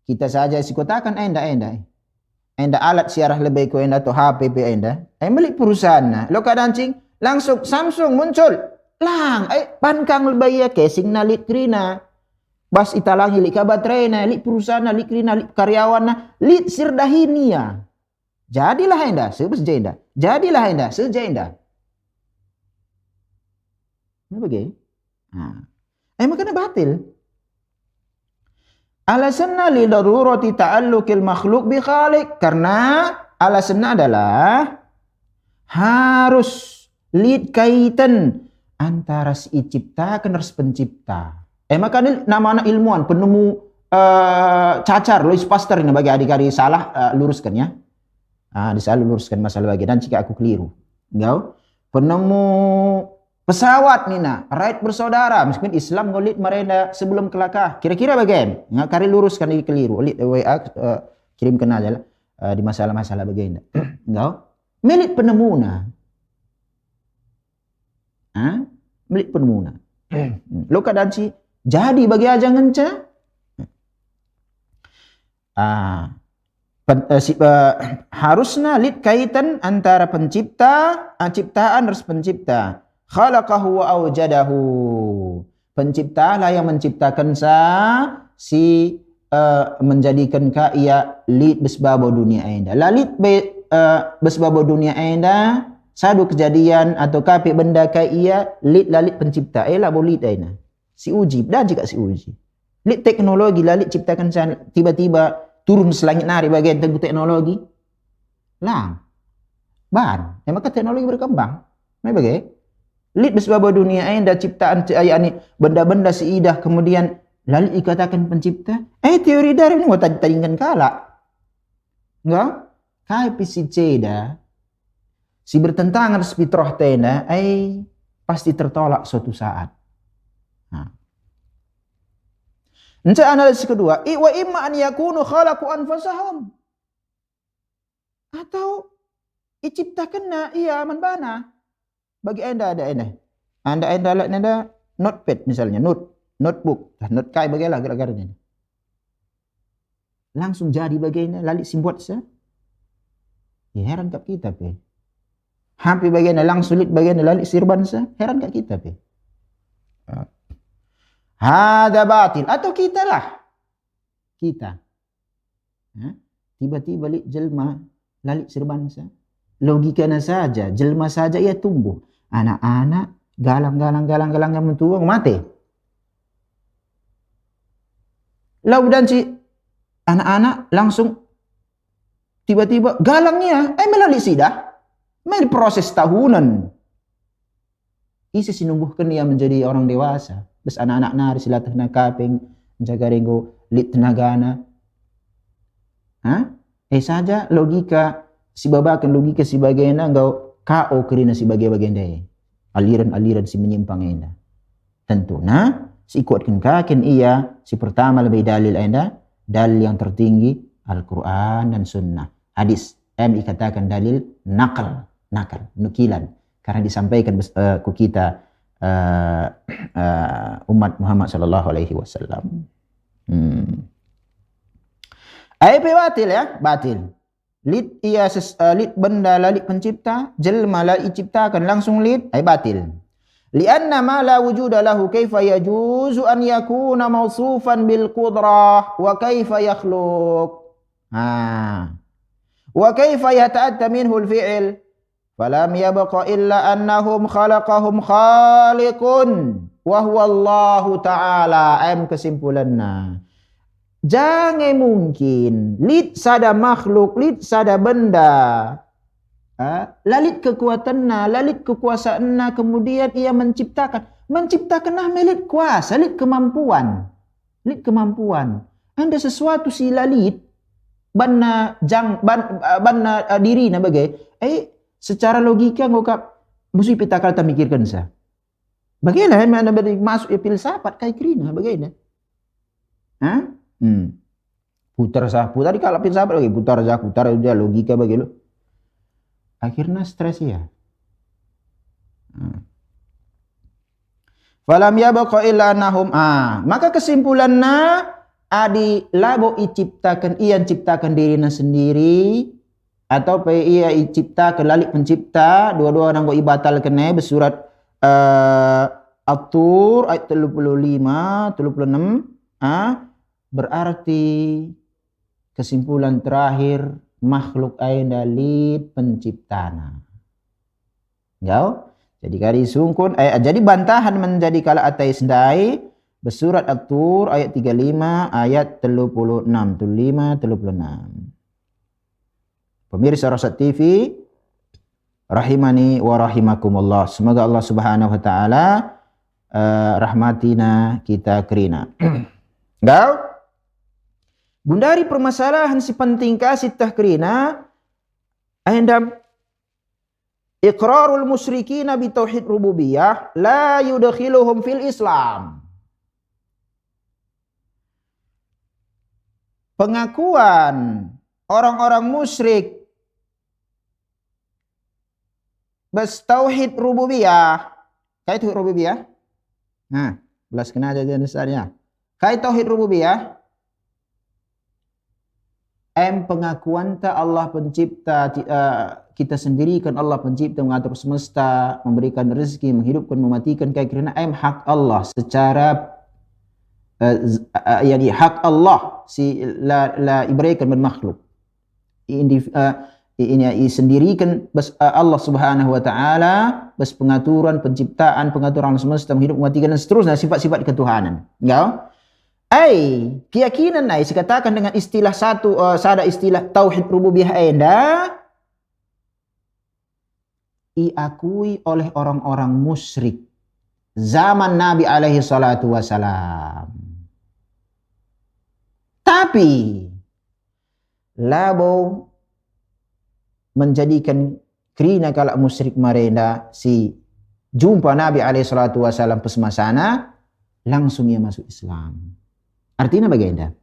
kita saja sikotakan enda alat siarah lebih ko enda atau HP enda milik perusahaan lo kadancing langsung Samsung muncul lang pankang lebih casing nalit krina bas italangi li baterai na li perusahaan na li krina li karyawan na li sirdahinia jadilah enda sebesjenda bagai makanya batil alasanna li darurati ta'alluqil makhluk bi khaliq karena alasannya adalah harus lid kaitan antara si ciptakan harus pencipta. Makanya nama anak ilmuwan penemu cacar Louis Pasteur ini bagi adik-adik salah luruskan ya. Disalah luruskan masalah bagi dan jika aku keliru. Penemu pesawat nina, Wright bersaudara meskipun Islam ngolit mereka sebelum kelakah. Kira-kira bagaimana? Ngakari luruskan ini keliru. Olit WA kirimkan aja lah di masalah-masalah bagaimana. Milik penemuna. Milik penemuna. Lo keadaan si jadi bagi aja ngenca harusnya lid kaitan antara pencipta ciptaan harus pencipta khalaqahu wa awjadahu pencipta lah yang menciptakan si menjadikan ka ia lid besbabo dunia enda lalit besbabo dunia enda sadu kejadian atau kapi benda ka ia lid lalit pencipta lah boleh ena si uji dah juga si uji lid teknologi lalit ciptakan tiba-tiba turun selangit nari bagian tentang teknologi. Lang. Ban. Maka teknologi berkembang. Mai bagai. Lid besbaba dunia enda ciptaan ayani benda-benda seidah kemudian lalu dikatakan pencipta. Teori dari ini mau tadingan kala. Enggak? Kai pisi ceda si bertentangan fitrah tena pasti tertolak suatu saat. Nah. Analisis kedua, wa imma an yakunu khalaqu anfusahum. Atau diciptakan man bana. Bagi anda ada ini. Anda ada notepad misalnya, notebook, note kai bagaimana gara-garanya. Langsung jadi bagaimana lali simbuat sa. Ya heran kat kita pe. Hampir bagaimana langsung lit bagaimana lali sirban sa, heran kat kita pe. Hada batil atau kita lah. Kita. Tiba-tiba lit jelma lali sirban sa. Logikanya saja, jelma saja ia tumbuh. Anak-anak galang yang mentua mati. Lalu dan si anak-anak langsung tiba-tiba galangnya melalui sidah. Melalui proses tahunan. Isi sinumbuhkan dia menjadi orang dewasa. Bes anak-anak nari silatah na kaping menjaga ringgo lit tenagana. Saja logika si babakan logika si bagaimana engkau KO kerina si bagian-bagian daya. Aliran-aliran si menyimpang enda. Tentu si kuatkan kakin ia si pertama lebih dalil enda. Dalil yang tertinggi Al-Quran dan Sunnah. Hadis. Dikatakan dalil nakal, nukilan. Karena disampaikan ku kita umat Muhammad sallallahu alaihi wasallam. Batil ya, batil. Lid lid benda lalik pencipta, jelma la diciptakan langsung lid, batil. Lianna ma la wujuda lahu kaifa yajuzu an yakuna mawsufan bil qudrah wa kaifa yakhluq. Wa kaifa yata'atta minhu al fi'l. Falam yabqa illa annahum khalaqahum khaliqun wa huwa Allah ta'ala. Kesimpulannya. Jangan mungkin lid sada makhluk, lid sada benda. Lalit kekuatanna, lalit kekuasaanna, kemudian ia menciptakan. Menciptakanlah melit kuasa, lid kemampuan. Lid kemampuan. Anda sesuatu si lalit, banna diri na bagai. Secara logika ngokap musuh pitakal tak mikirkan sa. Bagaimana mana masuk filsafat kai krina bagaimana? Putar di kalau filsafat lagi putar aja logika bagi lo. Akhirnya stres ya. Falam yabqa illa annahum maka kesimpulannya adi labo iciptakan ia ciptakan dirinya sendiri atau ia cipta kelalik pencipta dua-dua nanggo ibatal kene bersurat At-Tur ayat 35 36 berarti kesimpulan terakhir makhluk aina lid penciptana. Jadi kali sungkun jadi bantahan menjadi kala atai sendai bersurat At-Tur ayat 35 ayat 36 36. Pemirsa Rasad TV rahimani wa rahimakumullah. Semoga Allah Subhanahu wa taala rahmatina kita kerina. Gundari permasalahan si penting kasih tahkrina ayandam iqrarul musyrikin bi tauhid rububiyah la yudkhiluhum fil Islam. Pengakuan orang-orang musyrik bas tauhid rububiyah. Kait tauhid rububiyah? Belas kena aja dasarnya. Kait tauhid rububiyah pengakuan ta Allah pencipta kita sendiri kan Allah pencipta mengatur semesta, memberikan rezeki, menghidupkan, mematikan karena hak Allah secara yani hak Allah si la ibarakan bermakhluk. Ini sendirikan Allah Subhanahu wa taala bas pengaturan penciptaan, pengaturan semesta, menghidup, mematikan dan seterusnya sifat-sifat ketuhanan. Keyakinan dikatakan dengan istilah sada istilah tauhid rububiyah enda diakui oleh orang-orang musyrik zaman Nabi alaihi salatu wasalam. Tapi labo menjadikan kerina kalau musyrik mereka si jumpa Nabi alaihi salatu wasalam pesmasana langsung ia masuk Islam. Artinya bagaimana?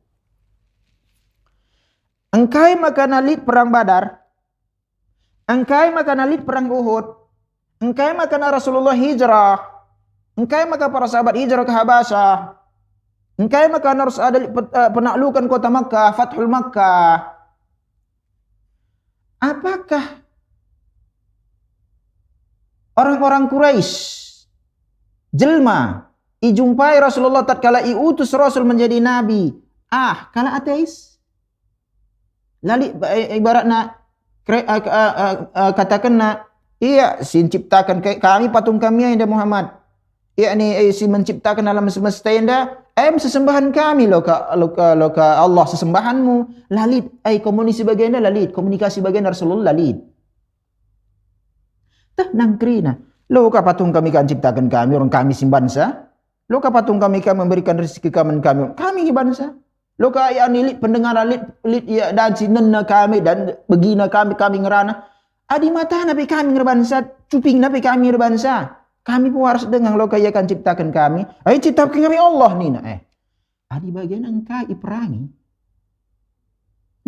Engkai maka nalit perang Badar, engkai maka nalit perang Uhud, engkai maka Rasulullah hijrah, engkai maka para sahabat hijrah ke Habasyah, engkai maka harus ada penaklukan kota Makkah, Fathul Makkah. Apakah orang-orang Quraisy jelma ijumpai Rasulullah tatkala iutus Rasul menjadi nabi kalau ateis lali ibaratna katakanna iya si ciptakan kami patung kami yang Muhammad yakni si menciptakan alam semesta enda sesembahan kami loka Allah sesembahanmu lalit komunikasi bagian lalit komunikasi bagian Rasulullah lalit nang krina loka patung kami kan ciptakan kami orang kami simbansa. Loka patung kami memberikan rezeki kami bangsa. Loka ya nilit pendengar lit ya dan sinenna kami dan begina kami ngerana. Adi mata nabi kami ngerbangsa, cuping nabi kami ngerbangsa. Kami pun harus dengar loka ya kan ciptakan kami. Ciptakan kami Allah nina. Adi bagian engkau iperangi.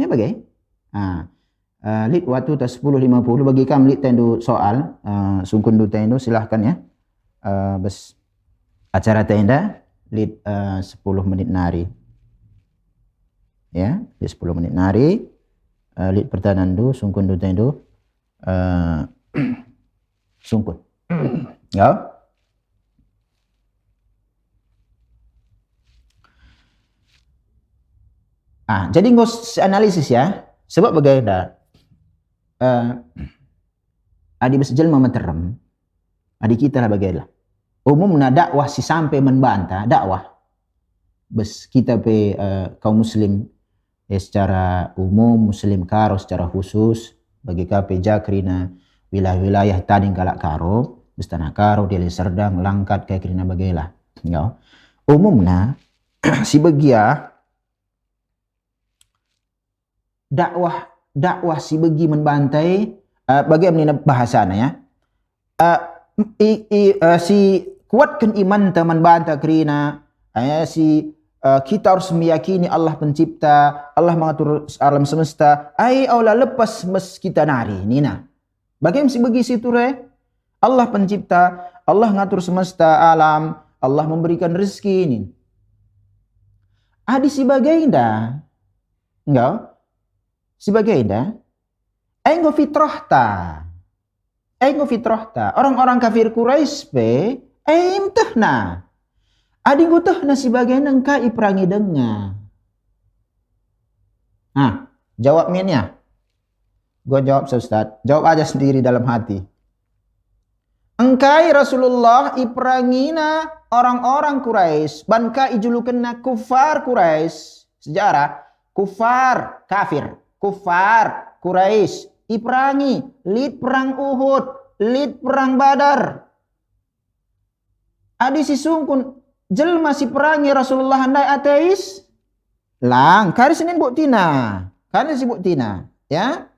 Ini bagai. Lit waktu tas 10.50 bagi kami lit tendu soal sungkun du tendu silahkan ya. Bes acara tenda lit 10 menit nari. Ya, lit 10 menit nari. Lit pertahanan du sungkun du tendu sungkun. Ya. Jadi ngos analisis ya. Sebab bagaimana? Adi besjel memeterem. Adi kita lah bagaimana? Umumnya dakwah si sampai membantah dakwah. Bes kita kaum muslim secara umum muslim karo secara khusus bagi KP jakrina wilayah-wilayah tadi kalak karo bestana karo Deli Serdang langkat kayak krina bagela. Ya. Umumnya si begia dakwah si begi membantai bagaimana bahasana ya. Si kuatkan iman teman bantah kerina kita harus meyakini Allah pencipta, Allah mengatur alam semesta. Allah lepas mes kita nari nina. Bagaimana si bagi situ Allah pencipta, Allah mengatur semesta alam, Allah memberikan rezeki ini. Adi si bagainda enggak si bagainda enggo fitrahta orang-orang kafir Quraisy entahna adi gutahna si bagian engka iperangi denga. Jawab minnya. Gua jawab Ustaz. Jawab aja sendiri dalam hati. Engkai Rasulullah iperangina orang-orang Quraisy, banka ijulukenna kufar Quraisy. Sejarah kufar kafir, kufar Quraisy iperangi lid perang Uhud, lid perang Badar. Adi si sungkun jelma si perangi Rasulullah handai ateis. Lang kari senin buktina. Kari si buktina, ya.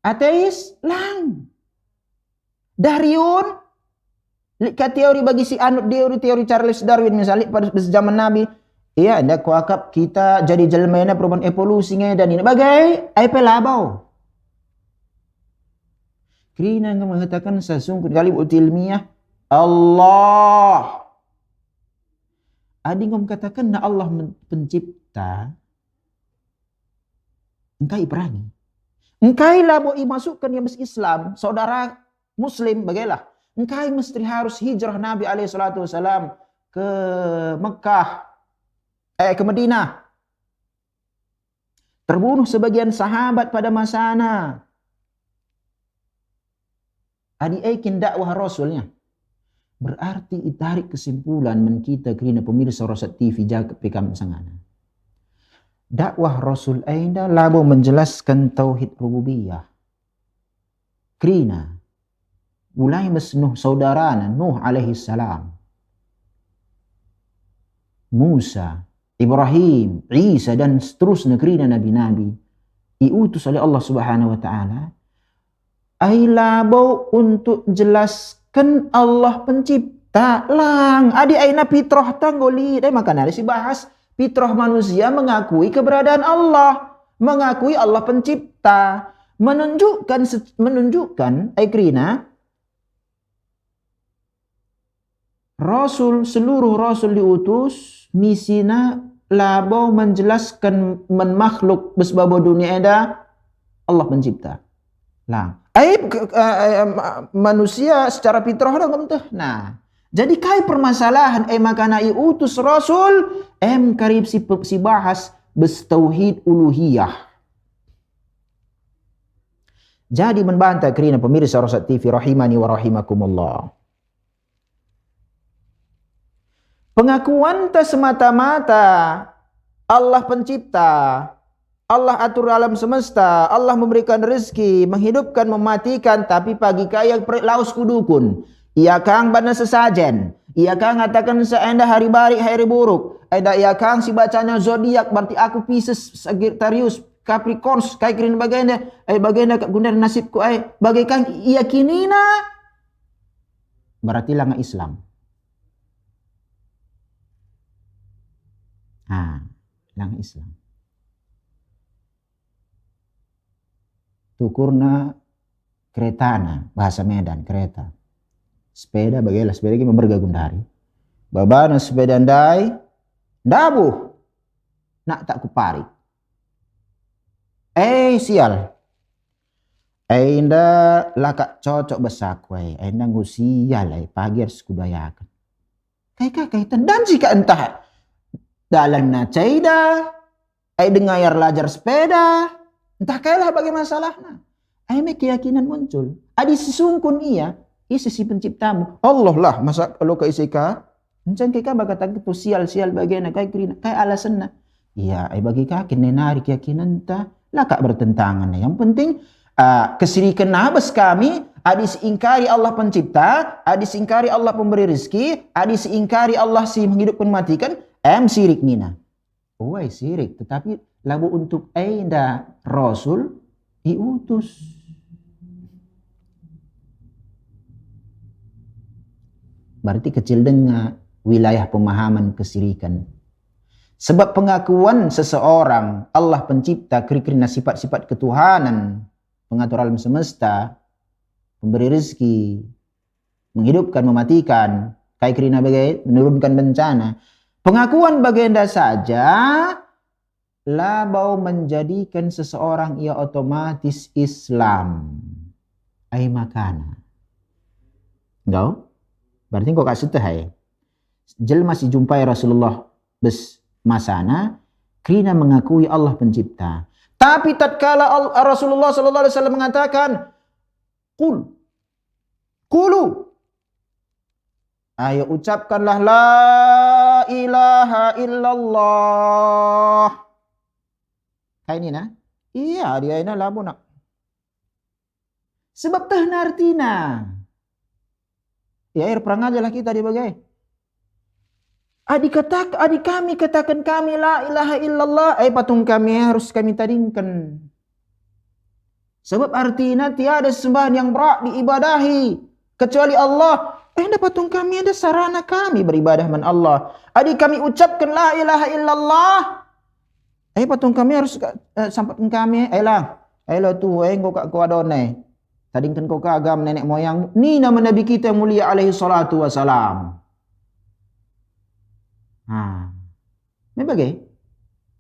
Ateis lang. Dariun lika teori bagi si anut teori Charles Darwin misalnya pada zaman Nabi. Iya, ada kuakap kita jadi jelmena perubahan evolusinya dan ini bagai ai pelabau. Krina yang mengatakan sesungguhnya kali ilmiah Allah. Adi ngom katakan na Allah pencipta. Engkai perangi. Engkai labo masukkan yang Islam, saudara muslim bagailah. Engkai mesti harus hijrah Nabi alaihi salatu wasalam ke Mekah, ke Madinah. Terbunuh sebagian sahabat pada masana. adi aikin dakwah rasulnya. Berarti itarik kesimpulan men kita kerina pemirsa Rosat TV jaga pekam sangana. Dakwah Rasul aina labo menjelaskan tauhid rububiyah. Kerina mulai Nuh saudarana Nuh alaihi salam, Musa, Ibrahim, Isa dan seterusnya kerina nabi-nabi diutus oleh Allah Subhanahu wa taala ai labo untuk jelaskan Allah pencipta lang adi aina fitrah tanggoli dai makanya si bahas fitrah manusia mengakui keberadaan Allah, mengakui Allah pencipta, menunjukkan aikrina Rasul, seluruh Rasul diutus misina labo menjelaskan makhluk besbabo dunia ada Allah pencipta. Lah, manusia secara fitrah nah, jadi kai permasalahan makana utus Rasul karib si bahas bestauhid uluhiyah. Jadi membantah kerina pemirsa Rosat TV rahimani wa rahimakumullah. Pengakuan tak semata-mata Allah pencipta, Allah atur alam semesta, Allah memberikan rezeki, menghidupkan, mematikan, tapi pagi kaya laus kudukun. Ia kang bana sesajen, ia kang ngatakan seenda hari baik hari buruk. Ada ia kang si bacanya zodiak berarti aku Pisces, Sagittarius, Capricorn, kai kirin bagenda, bagenda gundar nasibku bagai kang ia kinina. Berarti langa Islam. Langa Islam. Tukurna keretana, bahasa Medan kereta. Sepeda bagaimana sepeda ini bergagundari. Babana sepeda ndai ndabuh. Nak tak kupari. Sial. Inda laka cocok besakwe. Inda ngusial pagi harus kudayakan. Kaitan dan jika entah dalam na caida dengayar lajar sepeda entah kailah bagaimana masalahnya. Me keyakinan muncul. Adi sesungkun iya sisi penciptamu. Allah lah masa kalau ke isika encan keka bakatag itu sial bagaimana kai alasanna. Iya bagi kaki nenari keyakinan ta laka bertentangan. Yang penting kesirikan nabas kami adis ingkari Allah pencipta, adis ingkari Allah pemberi rezeki, adis ingkari Allah si menghidupkan matikan, sirik nina. Sirik, tetapi labu untuk aida Rasul diutus. Berarti kecil dengan wilayah pemahaman kesirikan. Sebab pengakuan seseorang Allah pencipta kerana sifat-sifat ketuhanan, pengatur alam semesta, pemberi rezeki, menghidupkan, mematikan, kai kerana bagai menurunkan bencana. Pengakuan baginda saja labau menjadikan seseorang ia otomatis Islam. Makana. Engkau? Berarti kau kasih tahu jelma si jumpai Rasulullah masana kerana mengakui Allah pencipta. Tapi tatkala Rasulullah sallallahu alaihi wasallam mengatakan Qulu ayo ucapkanlah la ilaha illallah. Kayak ini nah. Iya dia ini labu nak. Sebab teh nartina. Ya air perang aja lah kita di bagai. Adik kami katakan kami la ilaha illallah. Patung kami harus kami tadingkan. Sebab artinya tiada sembahan yang berat diibadahi kecuali Allah. Patung kami ada sarana kami beribadah man Allah. Adik kami ucapkan la ilaha illallah. Patung kami harus sampaikan kami. Ayolah tu engkau kak kuadone. Tadingkan kau ke agama nenek moyang. Ni nama Nabi kita yang mulia alaihi salatu wassalam. Ini bagai.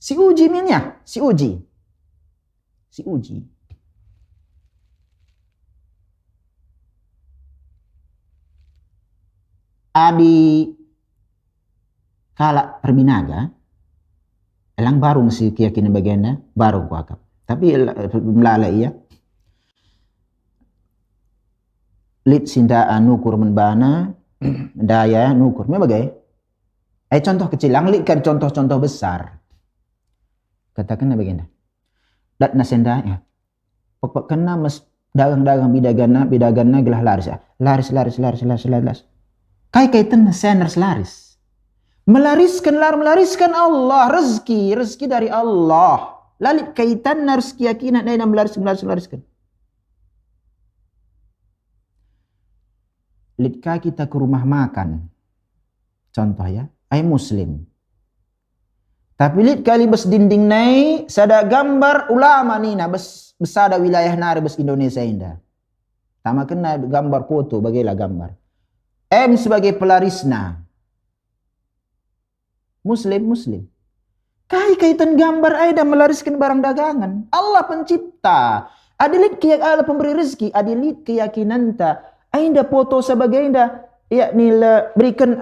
Si uji minnya. Si uji. Adi kala perbinaga. Elang baru mesti keyakinan bagiannya. Baru ku akap. Tapi melala iya. lit sindaan nukur menbana daya nukur membagai contoh kecil anglit kan contoh-contoh besar katakan begini dat nasendanya pokok kena mes dagang-dagang bidagana gelah laris ya laris kai kaitan seners laris melariskan Allah rezeki dari Allah lalit kaitan harus keyakinan dan melariskan litka kita ke rumah makan contoh ya ai muslim tapi lit kali bes dinding nai sada gambar ulama nina besada wilayah nari bes Indonesia indah tama kena gambar foto bagailah gambar sebagai pelarisna muslim kaitan gambar ai dan melariskan barang dagangan Allah pencipta adilit Allah pemberi rezeki adilit keyakinan ta ainda foto sebagai inda yakni berikan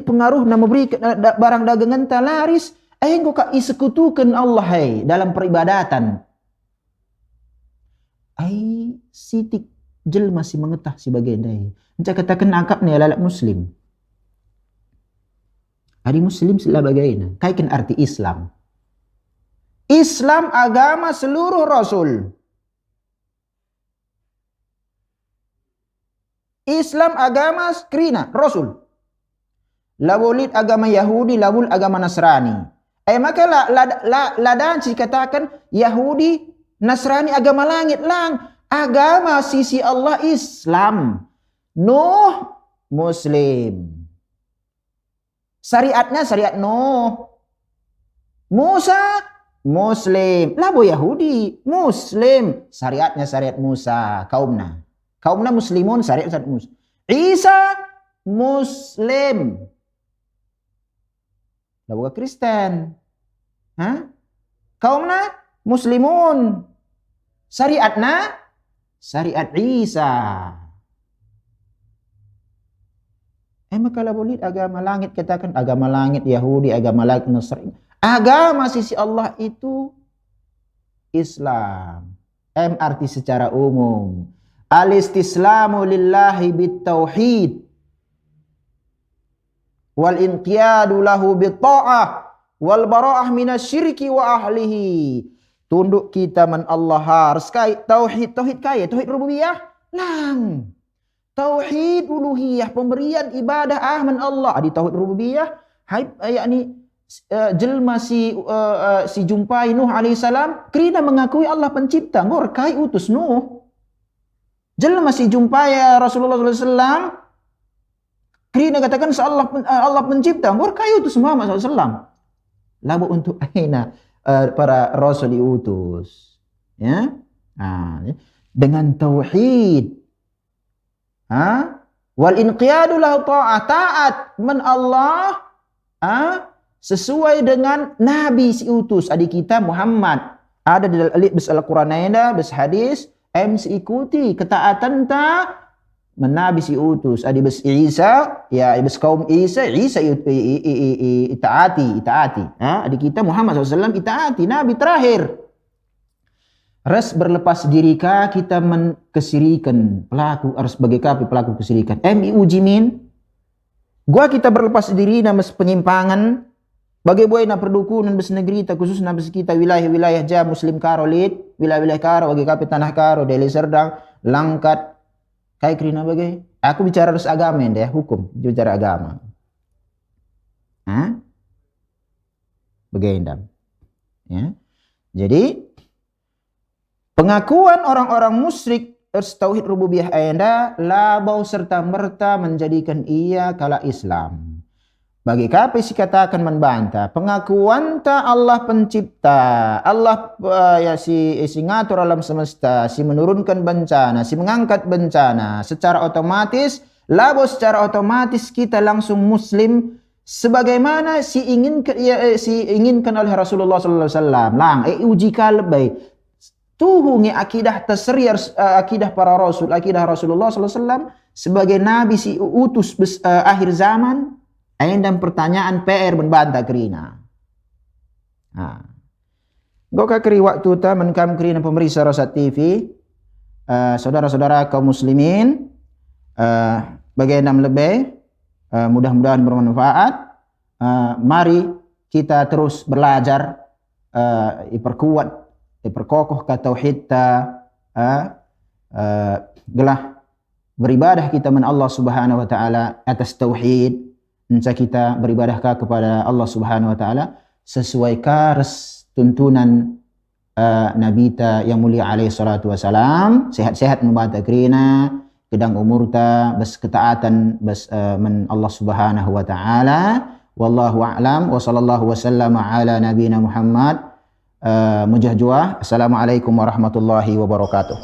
pengaruh nama berikan barang dagangan ta laris engkau ka isekutukan Allah dalam peribadatan sitik jel masih mengetah sebagai dai encak katakan angkap ni lalak muslim hari muslim sebagaina kaikan arti Islam agama seluruh rasul Islam agama krina rasul labulit agama Yahudi labul agama Nasrani maka ladan dikatakan Yahudi Nasrani agama langit lang agama sisi Allah Islam Nuh muslim syariatnya syariat Nuh Musa muslim labo Yahudi muslim syariatnya syariat Musa kaumna muslimun syariat Musa Isa muslim labo Kristen kaumna muslimun syariatna syariat Isa maka labulit agama langit katakan agama langit Yahudi agama langit Nasrani agama sisi Allah itu Islam arti secara umum al-istislamu lillahi bitauhid wal inqiyadu lahu bitta'ah wal bara'ah minasyirki wa ahlihi tunduk kita man Allah harus tauhid kaya tauhid rububiyah lang tauhid uluhiyah pemberian ibadah man Allah di tauhid rububiyah yakni jelma si jumpai Nuh alaihissalam kerana mengakui Allah pencipta ngor kai utus Nuh jelma si jumpai Rasulullah SAW kerana katakan Allah pencipta ngor kai utus Muhammad SAW labu untuk aina para rasul diutus ya dengan tauhid wal inqiyadu lahu taat man Allah sesuai dengan nabi si utus adik kita Muhammad ada di dalam bes Al-Quran ada bes hadis ikuti ketaatan ta menabi si utus adik bes Isa ya bes kaum Isa itaati adik kita Muhammad SAW itaati nabi terakhir res berlepas diri kita kesirikan pelaku harus sebagai kapi pelaku kesirikan ujimin gua kita berlepas diri nama penyimpangan bagi boy na perdukunan bes negeri ta khusus na bes kita wilayah ja muslim karo lit wilayah karo bagi kapi tanah karo Deli Serdang Langkat kai krina bagai aku bicara harus agama ya hukum bicara agama bagaimana ya jadi pengakuan orang-orang musyrik tauhid rububiyah anda labau serta merta menjadikan ia kala Islam bagi kapi si katakan membantah pengakuan ta Allah pencipta Allah si ngatur alam semesta si menurunkan bencana si mengangkat bencana secara otomatis secara otomatis kita langsung muslim sebagaimana inginkan oleh Rasulullah sallallahu alaihi wasallam lang uji kalbai tuhungi akidah tasriyar akidah para rasul akidah Rasulullah sallallahu alaihi wasallam sebagai nabi si utus akhir zaman dan pertanyaan PR membantah kerina. Gak keri waktu ta menkam kerina pemeriksa Rosat TV, saudara-saudara kaum muslimin, Bagai enam lebih, mudah-mudahan bermanfaat. Mari kita terus belajar, diperkuat, diperkokoh ke tauhid ta, gelah beribadah kita men Allah Subhanahu wa taala atas tauhid. Enca kita beribadah kepada Allah Subhanahu wa taala sesuai kars tuntunan Nabi ta yang mulia alaihi salatu wasalam, sehat-sehat membata kerina kedang umur ta bas ketaatan bas men Allah Subhanahu wa taala. Wallahu a'lam wa sallallahu wasallam ala nabiyina Muhammad. Mujahjuah. Assalamualaikum warahmatullahi wabarakatuh.